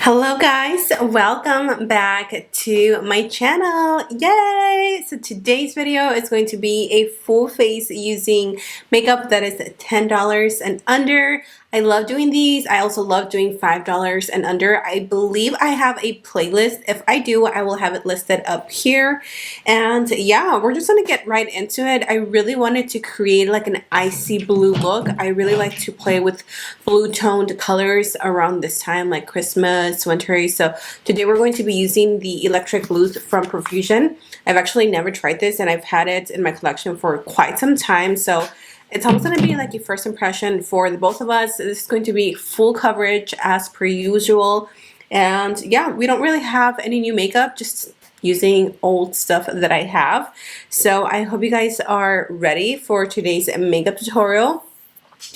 Hello guys, welcome back to my channel. Yay! So today's video is going to be a full face using makeup that is $10 and under. I love doing these. I also love doing $5 and under. I believe I have a playlist. If I do, I will have it listed up here. And yeah, we're just gonna get right into it. I really wanted to create like an icy blue look. I really like to play with blue toned colors around this time, like Christmas, winter. So today we're going to be using the Electric Blues from Profusion. I've actually never tried this and I've had it in my collection for quite some time. So it's almost going to be like a first impression for the both of us. This is going to be full coverage as per usual. And yeah, we don't really have any new makeup, just using old stuff that I have. So I hope you guys are ready for today's makeup tutorial.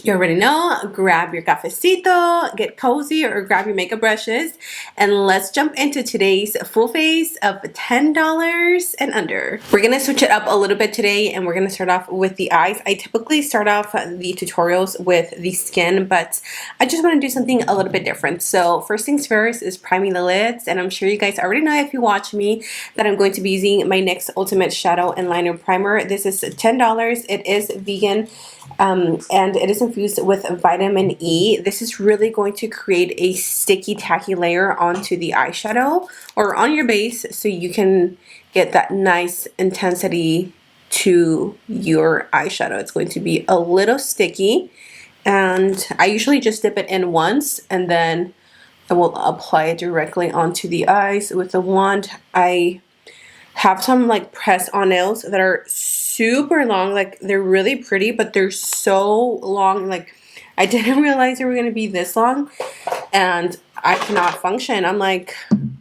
You already know, grab your cafecito, get cozy, or grab your makeup brushes, and let's jump into today's full face of $10 and under. We're gonna switch it up a little bit today, and we're gonna start off with the eyes. I typically start off the tutorials with the skin, but I just wanna do something a little bit different. So first things first is priming the lids, and I'm sure you guys already know if you watch me that I'm going to be using my NYX Ultimate Shadow and Liner Primer. This is $10. It is vegan. And it is infused with vitamin E. This is really going to create a sticky, tacky layer onto the eyeshadow or on your base so you can get that nice intensity to your eyeshadow. It's going to be a little sticky, and I usually just dip it in once and then I will apply it directly onto the eyes with the wand. I have some like press on nails that are super long. Like, they're really pretty, but they're so long. Like, I didn't realize they were going to be this long, and I cannot function. I'm like,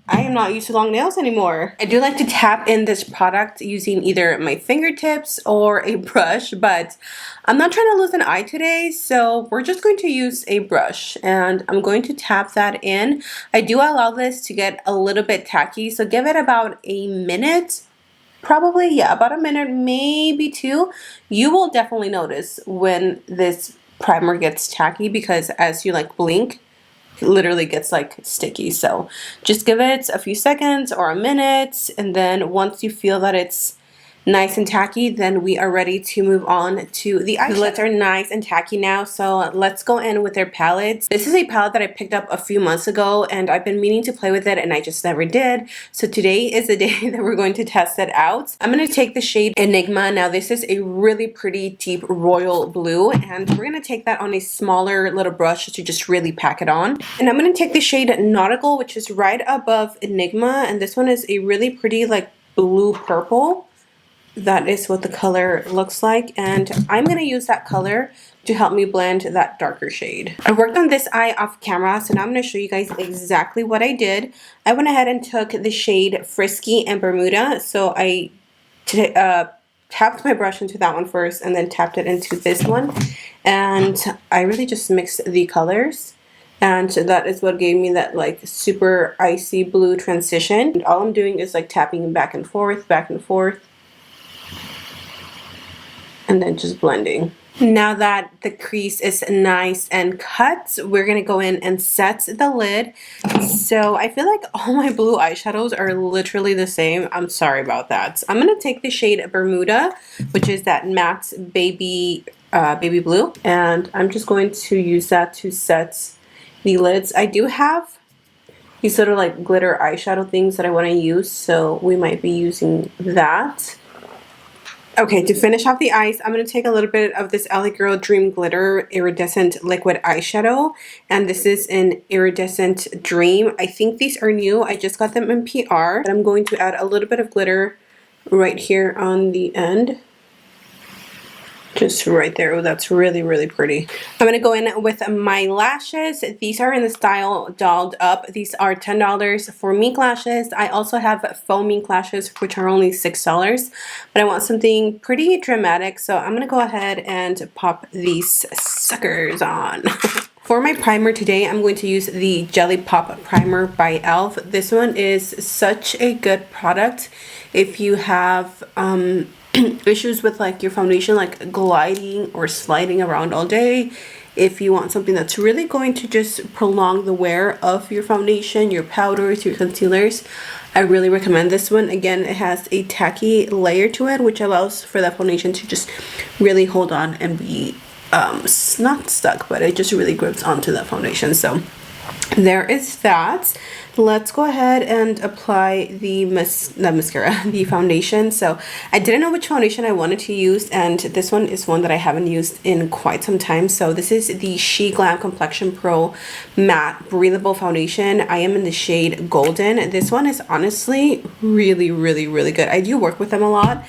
I am not used to long nails anymore. I do like to tap in this product using either my fingertips or a brush, but I'm not trying to lose an eye today, so we're just going to use a brush, and I'm going to tap that in. I do allow this to get a little bit tacky, so give it about a minute. Probably, yeah, about a minute, maybe two. You will definitely notice when this primer gets tacky, because as you like blink, it literally gets like sticky. So just give it a few seconds or a minute, and then once you feel that it's nice and tacky, then we are ready to move on to the eyeshadow. The lids are nice and tacky now, so let's go in with their palettes. This is a palette that I picked up a few months ago, and I've been meaning to play with it and I just never did. So today is the day that we're going to test it out. I'm going to take the shade Enigma. Now this is a really pretty deep royal blue, and we're going to take that on a smaller little brush to just really pack it on. And I'm going to take the shade Nautical, which is right above Enigma, and this one is a really pretty like blue purple. That is what the color looks like, and I'm going to use that color to help me blend that darker shade. I worked on this eye off camera, so now I'm going to show you guys exactly what I did. I went ahead and took the shade Frisky and Bermuda, so I tapped my brush into that one first and then tapped it into this one, and I really just mixed the colors. And that is what gave me that like super icy blue transition. And all I'm doing is like tapping back and forth, and then just blending. Now that the crease is nice and cut, we're gonna go in and set the lid. So I feel like all my blue eyeshadows are literally the same. I'm sorry about that. I'm gonna take the shade Bermuda, which is that matte baby blue, and I'm just going to use that to set the lids. I do have these sort of like glitter eyeshadow things that I want to use, so we might be using that. Okay, to finish off the eyes, I'm going to take a little bit of this LA Girl Dream Glitter Iridescent Liquid Eyeshadow, and this is an Iridescent Dream. I think these are new. I just got them in PR. And I'm going to add a little bit of glitter right here on the end. Just right there. Oh, that's really, really pretty. I'm going to go in with my lashes. These are in the style Dolled Up. These are $10 for MGlashes. I also have faux MGlashes, which are only $6. But I want something pretty dramatic, so I'm going to go ahead and pop these suckers on. For my primer today, I'm going to use the Jelly Pop Primer by e.l.f. This one is such a good product if you have issues with like your foundation like gliding or sliding around all day. if you want something that's really going to just prolong the wear of your foundation, your powders, your concealers, I really recommend this one. Again, it has a tacky layer to it, which allows for that foundation to just really hold on and be not stuck, but it just really grips onto that foundation. So there is that. Let's go ahead and apply the the foundation. So I didn't know which foundation I wanted to use, and this one is one that I haven't used in quite some time. So this is the SHEGLAM Complexion Pro Matte Breathable Foundation. I am in the shade Golden. This one is honestly really, really, really good. I do work with them a lot,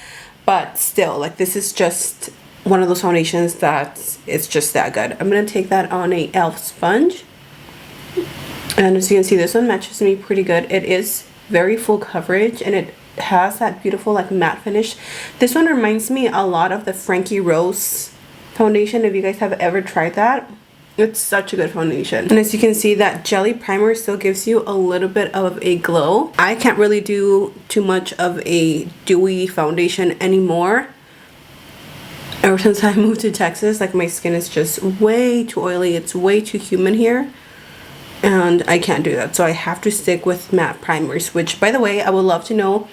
but still, like, this is just one of those foundations that it's just that good. I'm gonna take that on a e.l.f. sponge. And as you can see, this one matches me pretty good. It is very full coverage and it has that beautiful like matte finish. This one reminds me a lot of the Frankie Rose foundation. If you guys have ever tried that, it's such a good foundation. And as you can see, that jelly primer still gives you a little bit of a glow. I can't really do too much of a dewy foundation anymore. Ever since I moved to Texas, like, my skin is just way too oily. It's way too humid here. And I can't do that, so I have to stick with matte primers, which, by the way, I would love to know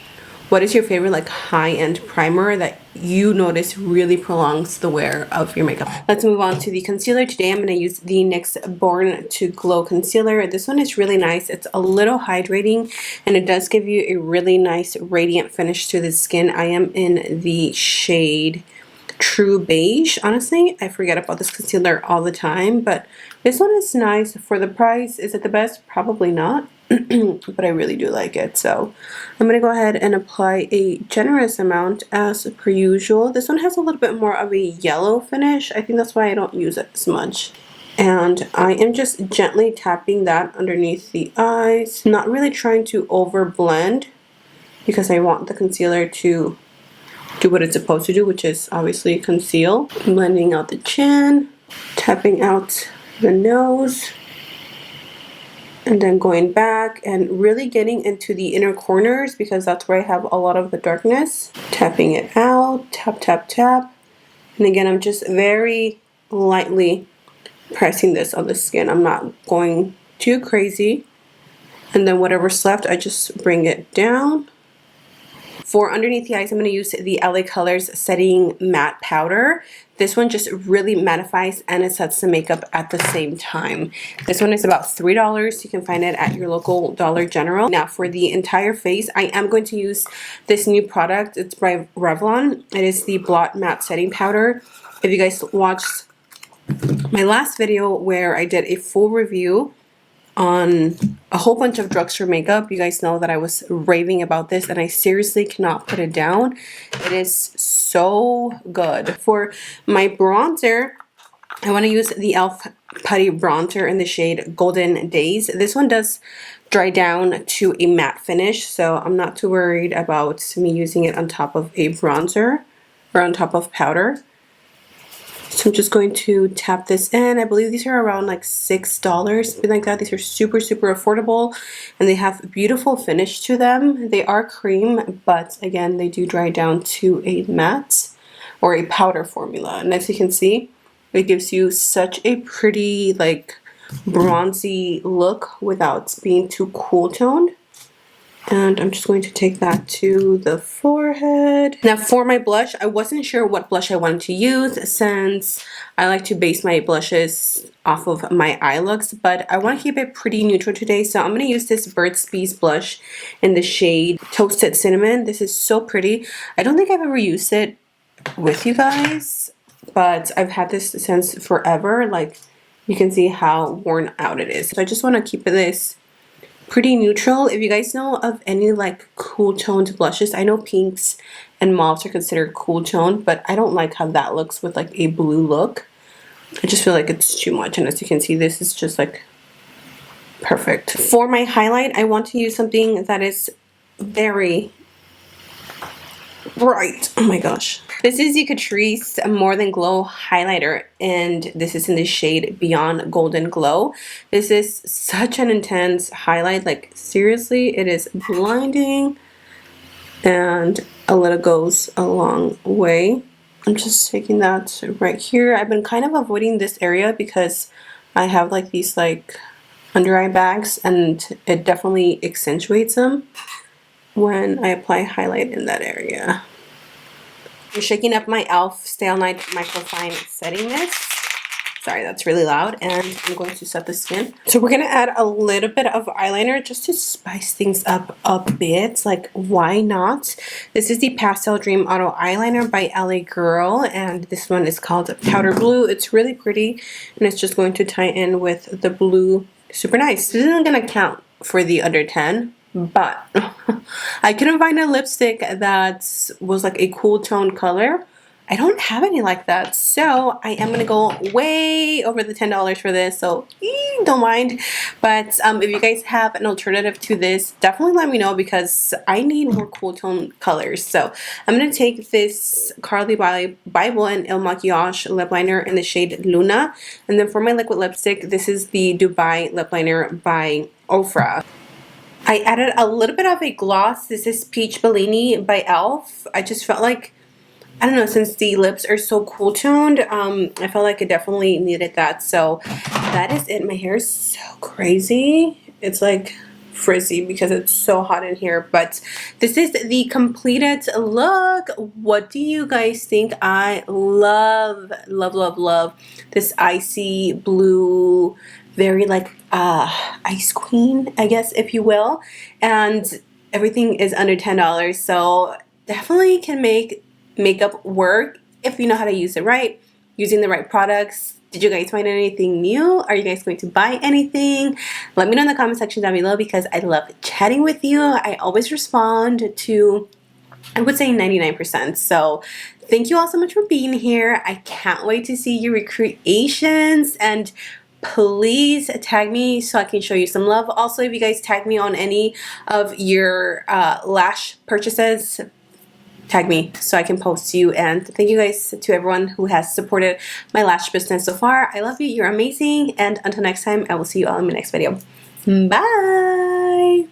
what is your favorite like high-end primer that you notice really prolongs the wear of your makeup. Let's move on to the concealer. Today I'm going to use the NYX Born to Glow concealer. This one is really nice. It's a little hydrating and it does give you a really nice radiant finish to the skin. I am in the shade True Beige. Honestly, I forget about this concealer all the time, but this one is nice for the price. Is it the best? Probably not, but I really do like it. So I'm going to go ahead and apply a generous amount as per usual. This one has a little bit more of a yellow finish. I think that's why I don't use it as much. And I am just gently tapping that underneath the eyes, not really trying to over blend because I want the concealer to do what it's supposed to do, which is obviously conceal. Blending out the chin, tapping out the nose, and then going back and really getting into the inner corners because that's where I have a lot of the darkness. Tapping it out, tap, tap, tap. And again, I'm just very lightly pressing this on the skin. I'm not going too crazy. And then whatever's left, I just bring it down. For underneath the eyes, I'm going to use the LA Colors Setting Matte Powder. This one just really mattifies and it sets the makeup at the same time. This one is about $3. You can find it at your local Dollar General. Now for the entire face, I am going to use this new product. It's by Revlon. It is the Blot Matte Setting Powder. If you guys watched my last video where I did a full review on a whole bunch of drugstore makeup, you guys know that I was raving about this and I seriously cannot put it down. It is so good. For my bronzer, I want to use the e.l.f. Putty Bronzer in the shade Golden Daze. This one does dry down to a matte finish, so I'm not too worried about me using it on top of a bronzer or on top of powder. So I'm just going to tap this in. I believe these are around like $6, something like that. These are super, super affordable and they have beautiful finish to them. They are cream, but again, they do dry down to a matte or a powder formula. And as you can see, it gives you such a pretty like bronzy look without being too cool toned. And I'm just going to take that to the forehead. Now for my blush, I wasn't sure what blush I wanted to use since I like to base my blushes off of my eye looks, but I want to keep it pretty neutral today. So I'm going to use this Burts blush in the shade Toasted Cinnamon. This is so pretty. I don't think I've ever used it with you guys, but I've had this since forever. Like, you can see how worn out it is. So I just want to keep this pretty neutral. If you guys know of any like cool toned blushes, I know pinks and mauves are considered cool toned, but I don't like how that looks with like a blue look. I just feel like it's too much, and as you can see, this is just like perfect. For my highlight, I want to use something that is very bright. Oh my gosh. This is the Catrice More Than Glow highlighter, and this is in the shade Beyond Golden Glow. This is such an intense highlight. Like, seriously, it is blinding, and a little goes a long way. I'm just taking that right here. I've been kind of avoiding this area because I have like these like under eye bags, and it definitely accentuates them when I apply highlight in that area. I'm shaking up my e.l.f. Stay All Night Microfine Setting Mist. Sorry, that's really loud. And I'm going to set the skin. So we're going to add a little bit of eyeliner just to spice things up a bit. Like, why not? This is the Pastel Dream Auto Eyeliner by LA Girl. And this one is called Powder Blue. It's really pretty. And it's just going to tie in with the blue. Super nice. This isn't going to count for the under 10. But I couldn't find a lipstick that was like a cool tone color. I don't have any like that, so I am gonna go way over the $10 for this, so don't mind. But if you guys have an alternative to this, definitely let me know because I need more cool tone colors. So I'm gonna take this Carli Bybel and MAKIAGE lip liner in the shade Luna, and then for my liquid lipstick, this is the Dubai lip liner by Ofra. I added a little bit of a gloss. This is Peach Bellini by e.l.f. I just felt like, I don't know, since the lips are so cool toned, I felt like it definitely needed that. So that is it. My hair is so crazy. It's like frizzy because it's so hot in here. But this is the completed look. What do you guys think? I love, love, love, love this icy blue, very like ice queen, I guess, if you will. And everything is under $10. So definitely can make makeup work if you know how to use it right, using the right products. Did you guys find anything new? Are you guys going to buy anything? Let me know in the comment section down below because I love chatting with you. I always respond to, I would say, 99%. So thank you all so much for being here. I can't wait to see your recreations, and please tag me so I can show you some love. Also, if you guys tag me on any of your lash purchases, tag me so I can post you. And thank you guys to everyone who has supported my lash business so far. I love you. You're amazing. And until next time, I will see you all in my next video. Bye.